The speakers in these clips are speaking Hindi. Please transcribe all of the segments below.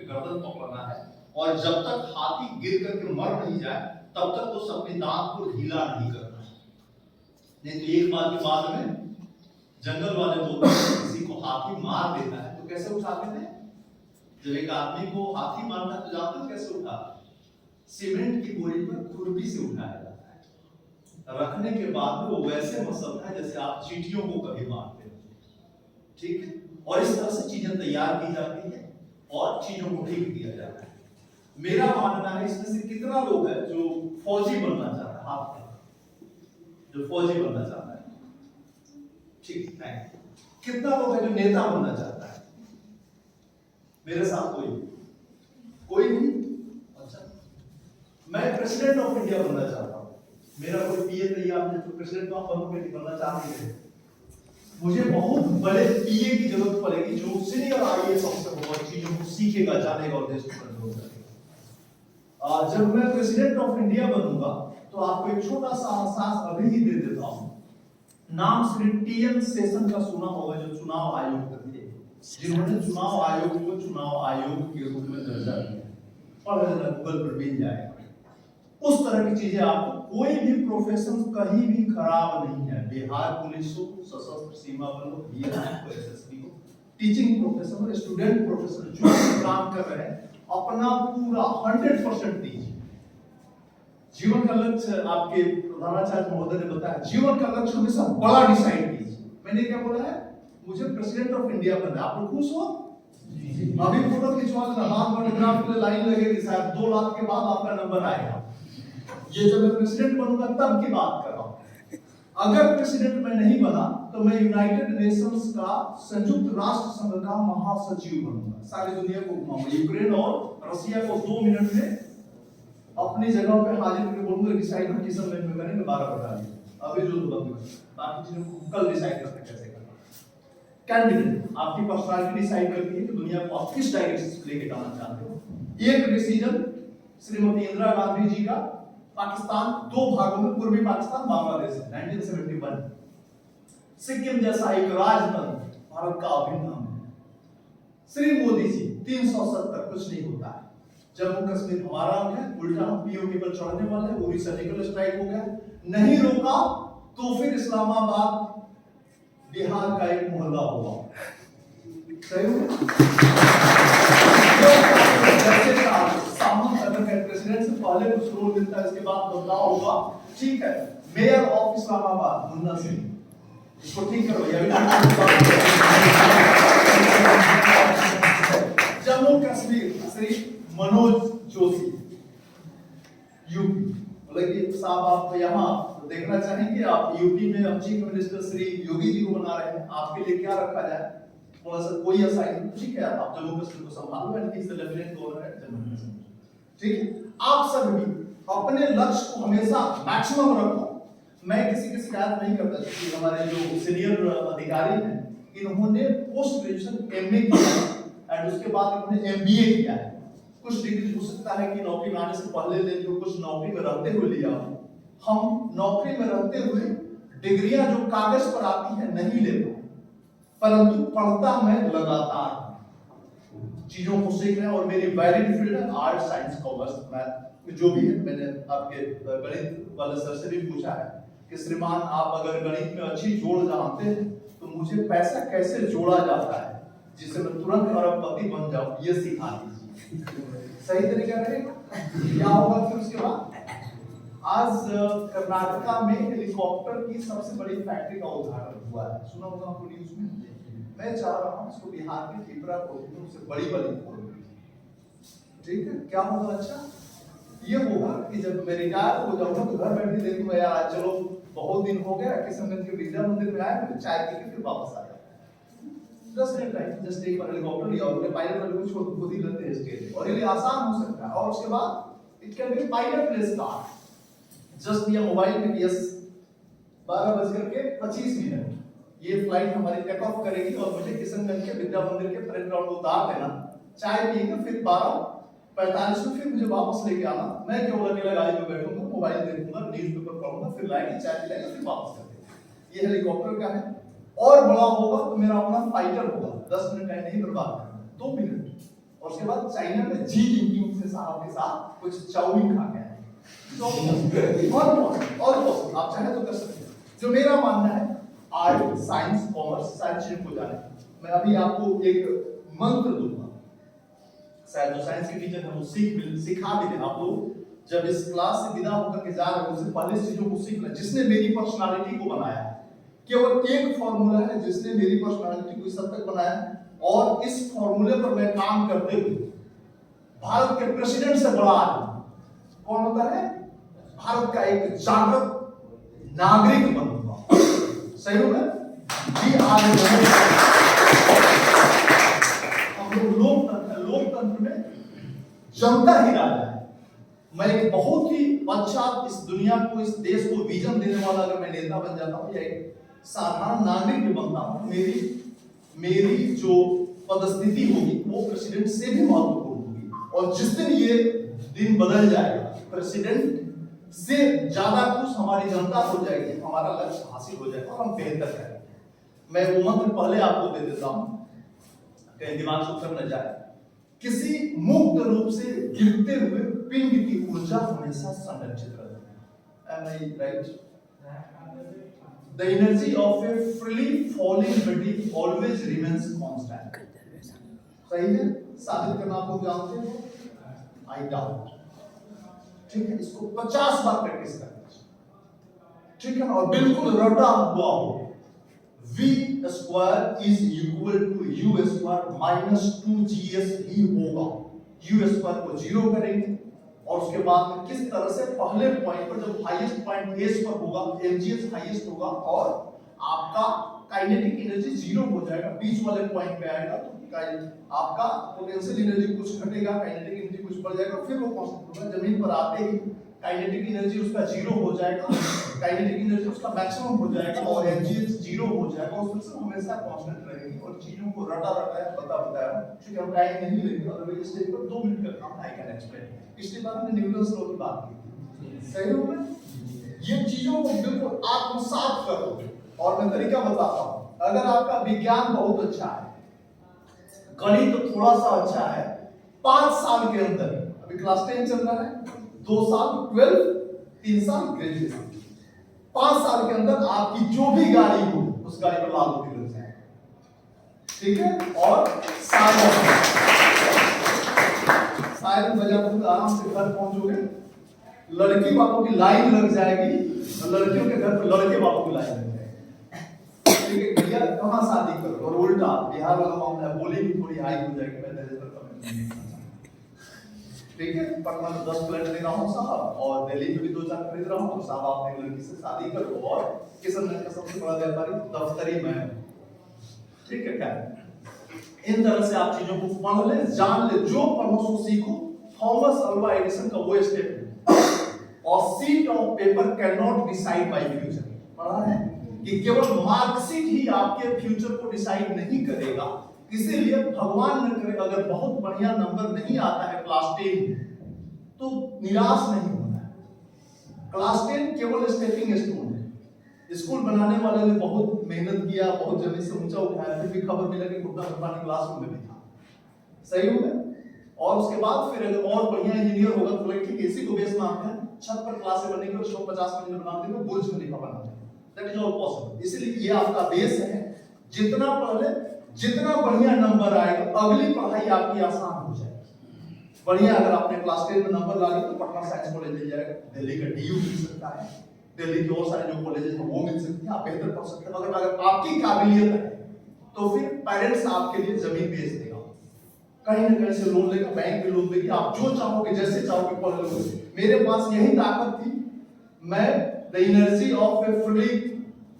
गर्दन पकड़ना है, और जब तक हाथी गिर करके मर नहीं जाए तब तक उस अपने दांत को ढीला नहीं करना। नहीं तो एक बार के बाद में जंगल वाले बोलते हैं किसी को हाथी मार देता है तो कैसे उठाते थे? जब एक आदमी को हाथी मारता है तो जानते हो कैसे उठाते? सीमेंट की बोरी पर खुरपी से उठाया जाता है, रखने के बाद में वो वैसे मसलता है जैसे आप चींटियों को कभी मारते हो, ठीक है? और इस तरह से चीजें तैयार की जाती है और चीजों को ठीक किया जाता है। मेरा मानना है इसमें से कितना लोग हैं जो फौजी बनना चाहता है? हाथ जो फौजी बनना चाहता है, ठीक है। कितना लोग है जो नेता बनना चाहता है? मेरे साथ कोई नहीं। अच्छा, मैं प्रेसिडेंट ऑफ इंडिया बनना चाहता हूँ। मेरा कोई पीए तैयार है तो प्रेसिडेंट ऑफ इंडिया बनना चाहते हैं। मुझे बहुत बड़े पीए की जरूरत पड़ेगी जो सीनियर आईएएस ऑफिसर होगा, चीजों को सीखेगा, जानेगा और देश को कंट्रोल करेगा। जब मैं प्रेसिडेंट ऑफ इंडिया बनूंगा तो आपको एक छोटा सा एहसास अभी ही दे देता हूं। नाम श्री टीएन सेशन का सुना होगा, जो चुनाव आयोग थे, जिन्होंने चुनाव आयोग को चुनाव आयोग के रूप में दर्जा दिया। पढ़ लेना, गूगल पर मिल जाएगा। उस तरह की चीजें आपको, कोई भी प्रोफेशन कहीं भी खराब नहीं है। बिहार पुलिस हो, सशस्त्र सीमा बल हो, बीएसएफ हो, एसएसबी हो, टीचिंग प्रोफेशन हो, स्टूडेंट प्रोफेशन, जो काम कर रहे हैं अपना पूरा 100% दीजिए। जीवन का लक्ष्य, आपके प्रधानाचार्य महोदय ने बताया, जीवन का लक्ष्य हमेशा बड़ा डिसाइड कीजिए। मैंने क्या बोला है? मुझे प्रेसिडेंट ऑफ इंडिया बनना है। आप लोग खुश हो? अभी फोटो खिंचवा लेना, हाथ फोटोग्राफ के लिए लाइन लगेगी, शायद 2 लाख के बाद आपका नंबर आएगा। ये जब मैं प्रेसिडेंट बनूंगा तब की बात कर रहा हूं। अगर प्रेसिडेंट मैं नहीं बना तो मैं यूनाइटेड नेशंस का, संयुक्त राष्ट्र संघ का महासचिव बनूंगा। सारी दुनिया को घुमाऊंगा। यूक्रेन और रशिया को 2 मिनट में अपनी जगह पे हाजिर करके बोलूंगा डिसाइड हम किस में करेंगे 12 बटालियन। अभी जो बाकी चीजों को कल डिसाइड करते कैसे करना। कैंडिडेट, आपकी पर्सनालिटी डिसाइड करती है कि दुनिया को आप किस डायरेक्शन से लेके जाना चाहते हो। एक डिसीजन श्रीमती इंदिरा गांधी जी का, पाकिस्तान 2 भागों में, पूर्वी पाकिस्तान, बांग्लादेश, 1971। सिक्किम जैसा एक राजतंत्र भारत का अभिन्न अंग है। श्री मोदी जी 370, कुछ नहीं होता है। जम्मू कश्मीर हमारा अंग है, उल्टा हम पीओके पर चढ़ने वाले हैं। उरी सर्जिकल स्ट्राइक हो गया, नहीं रोका तो फिर इस्लामाबाद बिहार का एक मोहल्ला होगा। सही हो? प्रेसिडेंट से पहले कुछ रोल मिलता है, इसके बाद बदलाव होगा, ठीक है। मेयर ऑफ इस्लामाबाद मुन्ना सिंह, इसको ठीक करो। जम्मू कश्मीर श्री मनोज जोशी, यूपी। बोले कि साहब आप यहाँ देखना चाहेंगे, आप यूपी में अब चीफ मिनिस्टर श्री योगी जी को बना रहे हैं, आपके लिए क्या रखा जाए? बोला सर कोई असाइनमेंट, ठीक है आप जम्मू कश्मीर को संभालो, and he is the lieutenant governor at Jammu Kashmir. ठीक है, आप सब भी अपने लक्ष्य को हमेशा मैक्सिमम रखो। मैं किसी की शिकायत नहीं करता, क्योंकि हमारे जो सीनियर अधिकारी हैं इन्होंने पोस्ट ग्रेजुएशन एमए किया है एंड उसके बाद इन्होंने एमबीए किया है। कुछ डिग्री हो सकता है कि नौकरी में आने से पहले ले लो, कुछ नौकरी में रहते हुए लिया। हम नौकरी में रहते हुए डिग्रियां जो कागज पर आती है नहीं लेता, परंतु पढ़ता मैं लगातार, चीजों को सीख रहे हैं। और मेरी वैलिड फील्ड है आर्ट, साइंस, कॉमर्स, मैथ, जो भी है। मैंने आपके गणित वाले सर से भी पूछा है कि श्रीमान आप अगर गणित में अच्छी जोड़ जानते हैं तो मुझे पैसा कैसे जोड़ा जाता है जिससे मैं तुरंत अरबपति बन जाऊं, ये सिखा दीजिए। सही तरीका रहेगा। क्या होगा फिर उसके बाद? आज कर्नाटका में हेलीकॉप्टर की सबसे बड़ी फैक्ट्री का उद्घाटन हुआ है, सुना होगा आपको न्यूज में। मैं चाह रहा हूं इसको बिहार के त्रिपुरा को से बड़ी खोल, ठीक है। क्या होगा? अच्छा ये होगा कि जब मैं रिटायर हो जाऊंगा तो घर बैठे देखूंगा यार चलो बहुत दिन हो गया, किशनगंज के विद्या मंदिर में आए, चाय पी के फिर वापस आ जाए। 10 मिनट टाइम, जस्ट एक बार हेलीकॉप्टर लिया और पायलट वाले को छोड़ खुद ही लेते हैं स्टेज, और ये आसान हो सकता है। और उसके बाद it can be पायलटलेस car, just दिया मोबाइल में यस 12:25 ये फ्लाइट हमारी टेक ऑफ करेगी और मुझे किशनगंज के विद्या मंदिर के परेड ग्राउंड में उतार देना, चाय पीकर फिर 12:45 में फिर मुझे वापस लेके आना। मैं केवल अकेला गाड़ी में बैठूंगा, मोबाइल देखूंगा, न्यूज़पेपर पढ़ूंगा, फिर लाएंगे, चाय पिलाएंगे, फिर वापस कर देंगे। ये हेलीकॉप्टर का है। और बड़ा होगा तो मेरा अपना फाइटर होगा, 10 मिनट टाइम नहीं बर्बाद करना, 2 मिनट और उसके बाद चाइना में जी जिनपिंग से साहब के साथ कुछ चाउमीन खा के आए। और आप चाहे तो कर सकते हैं। जो मेरा मानना है आर्ट, साइंस, कॉमर्स सारी चीजों को जाने। मैं अभी आपको एक मंत्र दूंगा, शायद जो साइंस के टीचर हैं वो सिखा भी दें। आप लोग जब इस क्लास से विदा होकर के जा रहे हो उससे पहले चीजों को सीख लें। जिसने मेरी पर्सनालिटी को बनाया है, केवल एक फॉर्मूला है जिसने मेरी पर्सनालिटी को इस हद तक बनाया है, और इस फॉर्मूले पर मैं काम करते हुए भारत के प्रेसिडेंट से बड़ा आदमी कौन होता है? भारत का एक जागृत नागरिक बनूंगा। सही हो ना? जी आज हम लोग लोकतंत्र में जनता ही राजा है। मैं एक बहुत ही अच्छा इस दुनिया को, इस देश को विजन देने वाला अगर मैं नेता बन जाता हूँ या एक साधारण नागरिक भी बनता हूँ, मेरी जो पदस्थिति होगी वो प्रेसिडेंट से भी महत्वपूर्ण होगी। और जिस दिन ये दिन बदल जाएगा, प्रेसिडेंट से ज्यादा खुश हमारी जनता हो जाएगी, हमारा लक्ष्य हासिल हो जाएगा और हम बेहतर करेंगे। मैं वो मंत्र पहले आपको दे देता हूं, कहीं दिमाग से उतर न जाए। किसी मुक्त रूप से गिरते हुए पिंड की ऊर्जा हमेशा संरक्षित रहे। Am I right? The energy of a freely falling body always remains constant. सही है? साबित करना आप लोग जानते हो? I doubt. ठीक है, इसको 50 बार प्रैक्टिस करना। ठीक है, और बिल्कुल रटा हुआ हो। V square is equal to U square minus 2GS ही होगा। U स्क्वायर को 0 करेंगे और उसके बाद में किस तरह से पहले पॉइंट पर जब हाईएस्ट पॉइंट S पर होगा, MGS हाईएस्ट होगा और आपका काइनेटिक एनर्जी 0 हो जाएगा, बीच वाले पॉइंट पे आएगा तो आपका पोटेंशियल एनर्जी कुछ घटेगा, काइनेटिक एनर्जी कुछ बढ़ जाएगा, फिर वो कांस्टेंट होगा। जमीन पर आते ही काइनेटिक एनर्जी उसका 0 हो जाएगा, काइनेटिक एनर्जी उसका मैक्सिमम हो जाएगा और एनर्जी 0 हो जाएगा। उसमें से हमेशा कांस्टेंट रहेगी और चीजों को रटा रटाया बताया। क्योंकि हम टाइम नहीं लेंगे और इस स्टेज पर 2 मिनट का काम आई कैन एक्सप्लेन। इसके बाद हमने न्यूटन्स लॉ की बात की। सही हो ना? ये चीजों को बिल्कुल आत्मसात करो और मैं तरीका बताता हूं। अगर आपका विज्ञान बहुत अच्छा है, गणित तो थोड़ा सा अच्छा है, 5 साल के अंदर, अभी क्लास 10 चल रहा है, 2 साल 12, 3 साल ग्रेजुएशन, 5 साल के अंदर आपकी जो भी गाड़ी हो उस गाड़ी पर लाल बत्ती लग जाएगा। ठीक है? और सायरन बजाकर आराम से घर पहुंचोगे, लड़की वालों की लाइन लग जाएगी और लड़कियों के घर पर लड़के वालों की लाइन लग जाएगी। ठीक है भैया, कहां शादी करो? और उल्टा बिहार वाला मामला है, बोली भी थोड़ी हाई हो जाएगी। मैं दहेज पर कमेंट, ठीक है? पटना में 10 फ्लैट ले रहा हूं साहब और दिल्ली में भी 2-4 खरीद रहा हूं, साहब आप एक लड़की से शादी करो और किशनगंज का सबसे बड़ा व्यापारी दफ्तरी मैं। ठीक है क्या? इन तरह से आप चीजों को पढ़ ले, जान ले, जो पढ़ो सो सीखो। थॉमस अल्वा एडिसन का वो स्टेटमेंट, और sheet of paper can not decide by future, पढ़ा है कि केवल मार्कशीट ही आपके फ्यूचर को डिसाइड नहीं करेगा। इसीलिए भगवान न करे अगर बहुत बढ़िया नंबर नहीं आता है क्लास 10 तो निराश नहीं होना है। क्लास 10 केवल स्टेपिंग स्टोन है। स्कूल बनाने वाले ने बहुत मेहनत किया, बहुत जमीन से ऊंचा उठाया, फिर भी खबर मिला कि गुप्ता पानी क्लासरूम में भी था। सही हो गया? और उसके बाद फिर अगर और बढ़िया इंजीनियर होगा तो बोले ठीक है, इसी को बेस मानते हैं, छत पर क्लासें बनेंगे और 150 मिनट बना देंगे, बुर्ज खलीफा बना देंगे। That is all possible. इसलिए ये आपका बेस है। जितना पढ़ ले, जितना बढ़िया नंबर आएगा, अगली पढ़ाई आपकी आसान हो जाएगी। बढ़िया अगर आपने क्लास 10 में नंबर ला लिया तो पटना साइंस कॉलेज मिल जाएगा, दिल्ली का डीयू मिल सकता है, दिल्ली के और सारे जो कॉलेजेस हैं वो मिल सकते हैं, आप बेहतर पढ़ सकते हैं। अगर आपकी काबिलियत है तो फिर पेरेंट्स आपके लिए जमीन बेच देगा, कहीं ना कहीं से लोन लेगा, बैंक भी लोन देगी, आप जो चाहोगे जैसे चाहोगे पढ़ लोगे। मेरे पास यही ताकत थी। मैं the energy of A freely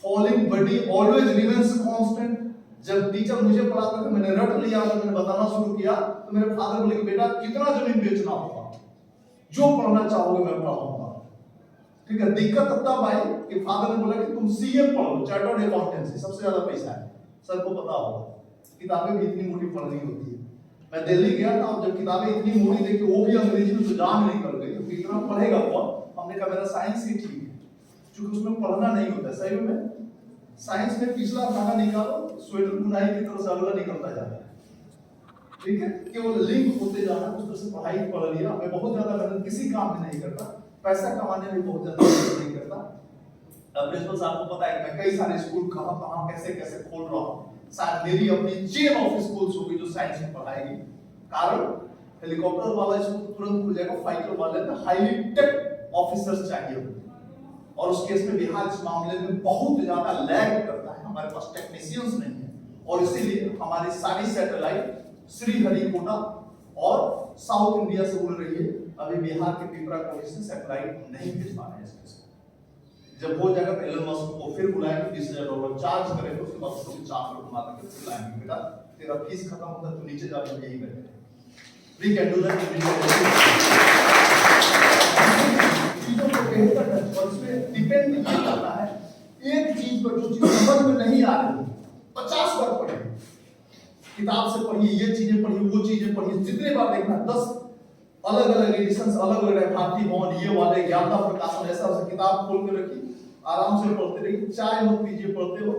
falling body always remains constant. जब टीचर मुझे पढ़ाता था, मैंने रट लिया और मैंने बताना शुरू किया तो मेरे फादर बोले कि बेटा कितना जमीन बेचना होगा, जो पढ़ना चाहोगे मैं पढ़ाऊंगा। ठीक है? दिक्कत तब आई कि फादर ने बोला कि तुम सीए पढ़ो, चार्टर्ड अकाउंटेंसी, सबसे ज्यादा पैसा है, सर को पता होगा, किताबें भी इतनी मोटी पढ़नी होती है। मैं दिल्ली गया था और जब किताबें इतनी मोटी देखी, वो भी अंग्रेजी में, तो जान नहीं कर गई क्योंकि इतना पढ़ेगा कौन। हमने कहा मेरा साइंस ही ठीक है, क्योंकि उसमें पढ़ना नहीं होता। सही में साइंस में पिछला धागा निकालो, स्वेटर बुनाई की तरह से अगला निकलता जाता है। ठीक है, केवल लिंक होते जाना, उस तरह से पढ़ाई पढ़ लिया, मैं बहुत ज्यादा मेहनत किसी काम में नहीं करता, पैसा कमाने में बहुत ज्यादा मेहनत नहीं करता। प्रिंसिपल साहब को पता है कि मैं कई सारे स्कूल कहां कहां कैसे कैसे खोल रहा हूं, शायद मेरी अपनी चेन ऑफ स्कूल्स होगी जो साइंस में पढ़ाएगी। कारण हेलीकॉप्टर वाला स्कूल तुरंत खुल जाएगा, फाइटर वाले में हाईली टेक ऑफिसर्स चाहिए, और उस केस में बिहार इस मामले में बहुत ज्यादा लैग करता है, हमारे पास टेक्नीशियंस नहीं है, और इसीलिए हमारी सारी सैटेलाइट श्रीहरिकोटा और साउथ इंडिया से उड़ रही है। अभी बिहार के पिपरा कॉलेज से सैटेलाइट नहीं भेज पा रहे हैं। जब हो जाएगा तो एलन मस्क को फिर बुलाएंगे, $20,000 चार्ज करेंगे, उसके बाद उसको चार्ज पर घुमा के फिर बुलाएंगे, बेटा तेरा फीस खत्म होता है, तू नीचे जा, हम यही करेंगे। We can do that. चीजों को बेहतर है और उसमें डिपेंड ये करना है, एक चीज पर जो चीज समझ में नहीं आ रही 50 बार पढ़े, किताब से पढ़िए, ये चीजें पढ़िए, वो चीजें पढ़िए, जितने बार देखना, 10 अलग अलग एडिशंस, अलग अलग भारती भवन, ये वाले ज्ञानदा प्रकाशन, ऐसा किताब खोल के रखिए, आराम से पढ़ते रहिए, चाय मत पीजिए पढ़ते हो,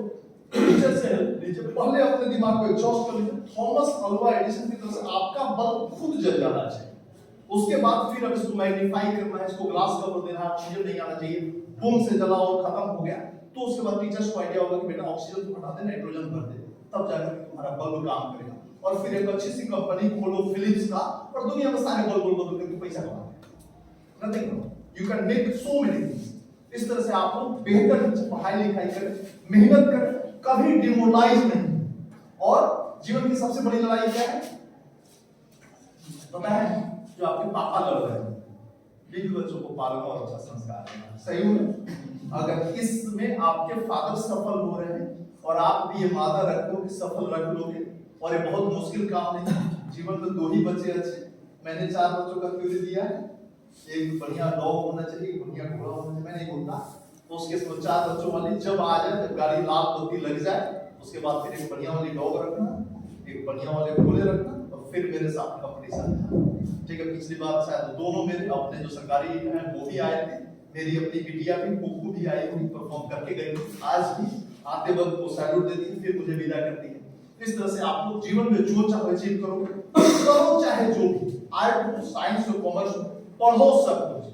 टीचर से हेल्प लीजिए, पहले अपने दिमाग को एग्जॉस्ट कर लीजिए। थॉमस अल्वा एडिसन की तरह से आपका बल्ब खुद जल जाना चाहिए, उसके बाद फिर अब इसको मैग्नीफाई करना है, इसको ग्लास कवर देना है, ऑक्सीजन नहीं आना चाहिए, बूम से जला और खत्म हो गया, तो उसके बाद टीचर्स को आइडिया होगा कि बेटा ऑक्सीजन तो हटा दे, नाइट्रोजन भर दे, तब जाकर तुम्हारा बल्ब काम करेगा। और फिर एक अच्छी सी कंपनी खोलो फिलिप्स का, और दुनिया में सारे बल्ब बदल करके पैसा कमाओ। Nothing, you can make so many things. इस तरह से आप लोग बेहतर ढंग से पढ़ाई लिखाई करें, मेहनत करें, कभी डिमोरलाइज नहीं। और जीवन की सबसे बड़ी लड़ाई क्या है पता है? जो आपके पापा लड़ रहे हैं, बीवी बच्चों को पालना और अच्छा संस्कार देना। सही हो? अगर इसमें आपके फादर सफल हो रहे हैं और आप भी ये वादा रखते हो कि सफल रख लोगे, और ये बहुत मुश्किल काम नहीं है, जीवन में 2 ही बच्चे अच्छे, मैंने 4 बच्चों का थ्योरी दिया है, एक बढ़िया डॉग होना चाहिए, एक बढ़िया घोड़ा होना चाहिए, मैं नहीं बोलता, तो उसके 4 बच्चों वाली जब आ जाए, जब गाड़ी लाल बत्ती लग जाए, उसके बाद फिर एक बढ़िया वाली डॉग रखना, एक बढ़िया वाले घोड़े रखना, और फिर मेरे साथ कंपटीशन। ठीक है, पिछली बार शायद दोनों मेरे अपने जो सरकारी हैं वो भी आए थे, मेरी अपनी बिटिया भी, कुकू भी आई हुई, परफॉर्म करके गई, आज भी आते वक्त वो सैल्यूट देती है, फिर मुझे विदा करती है। इस तरह से आप लोग जीवन में जो चाहे अचीव करोगे, करो चाहे जो भी, आर्ट हो, साइंस हो, कॉमर्स हो, पढ़ो सब कुछ,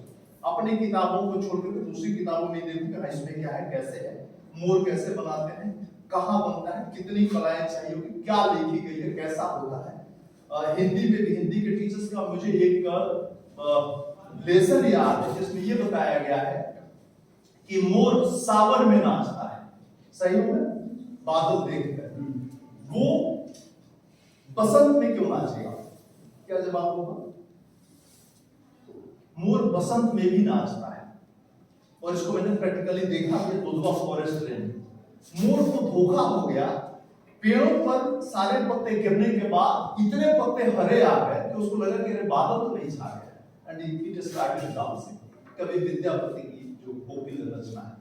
अपनी किताबों को छोड़कर दूसरी किताबों में देखो कि इसमें क्या है, कैसे है, मोर कैसे बनाते हैं, कहाँ बनता है, कितनी कलाएं चाहिए होगी, क्या लिखी गई है, कैसा होता है। हिंदी में भी हिंदी के टीचर्स का मुझे एक लेसन याद है जिसमें ये बताया गया है कि मोर सावन में नाचता है, सही हो? बादल देखकर वो बसंत में क्यों नाचेगा? क्या जवाब होगा? मोर बसंत में भी नाचता है, और इसको मैंने प्रैक्टिकली देखा है दुधवा फॉरेस्ट रेंज। मोर को धोखा हो गया, पेड़ों पर सारे पत्ते गिरने के बाद इतने पत्ते हरे आ गए कि उसको लगा कि अरे बादल तो नहीं छा गया, एंड इट स्टार्टेड डांसिंग। कवि विद्यापति की जो पॉपुलर रचना है,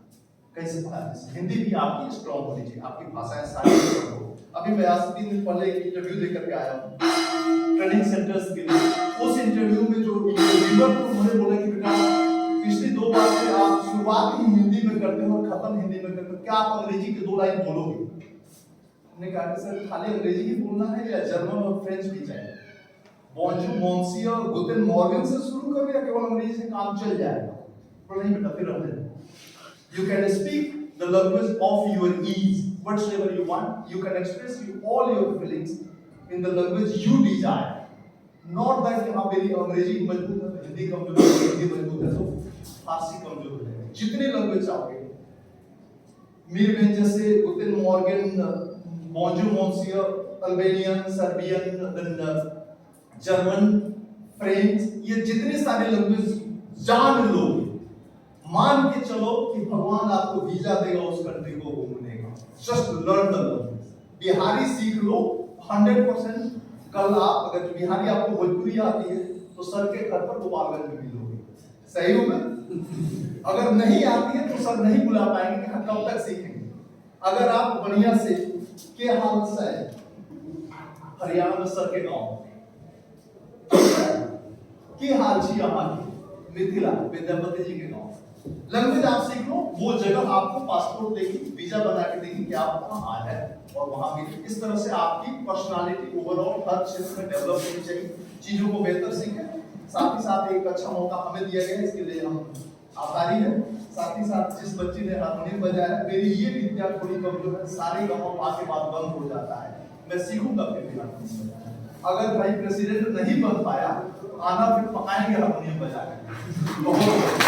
कैसे पढ़ा है? हिंदी भी आपकी स्ट्रॉन्ग होनी चाहिए, आपकी भाषाएं सारी हो। अभी मैं आज 3 दिन पहले एक इंटरव्यू लेकर के आया हूँ ट्रेनिंग सेंटर्स के लिए। उस इंटरव्यू में जो इंटरव्यूअर को उन्होंने बोला कि बेटा पिछली 2 बार से आप शुरुआत ही हिंदी में करते हो और खत्म हिंदी में करते हो, क्या आप अंग्रेजी के 2 लाइन बोलोगे? हमने कहा कि सर खाली अंग्रेजी ही बोलना है या जर्मन और फ्रेंच भी चाहिए? बॉन्जूर मॉन्सियर गुटेन मॉर्गन से शुरू करो या केवल अंग्रेजी से काम चल जाएगा? तो नहीं बेटा, फिर हमने you can speak the language of your ease, whatsoever you want, you can express all your feelings in the language you desire, not that कि हाँ मेरी अंग्रेजी मजबूत है, हिंदी कमजोर है, हिंदी मजबूत है तो फारसी कमजोर है। जितने लैंग्वेज चाहोगे, मीरवेन जैसे गुटेन मॉर्गन, बॉन्जूर मॉन्सियर, अल्बेनियन, सर्बियन, जर्मन, फ्रेंच, ये जितने सारे लैंग्वेज जान लोगे, मान के चलो कि भगवान आपको वीजा देगा उस कंट्री को घूमने का। Just learn the language. Bihari सीख लो 100%। कल आप अगर बिहारी आपको भोजपुरी आती है तो सर के घर पर गोपालगंज में मिलोगे, सही हो ना? अगर नहीं आती है तो सर नहीं बुला पाएंगे कि कब तक सीखेंगे। अगर आप बढ़िया से के हाल से हरियाणा में सर के गांव की हाल छी अहाँ के मिथिला विद्यापति जी के गांव लैंग्वेज आप सीख लो, वो जगह आपको पासपोर्ट देगी, वीजा बना के देगी कि आप वहां आ जाए और वहां मिले। इस तरह से आपकी पर्सनालिटी ओवरऑल हर क्षेत्र में डेवलप होनी चाहिए, चीजों को बेहतर सीखें। साथ ही साथ एक अच्छा मौका हमें दिया गया, इसके लिए हम आभारी हैं। साथ ही साथ जिस बच्ची ने हारमोनियम बजाया, मेरी ये विद्या थोड़ी कमजोर है, सारे गाँव वहां के बाद बंद हो जाता है, मैं सीखूंगा फिर भी हारमोनियम बजाना। अगर भाई प्रेसिडेंट नहीं बन पाया तो आना फिर पकाएंगे हारमोनियम बजा के। बहुत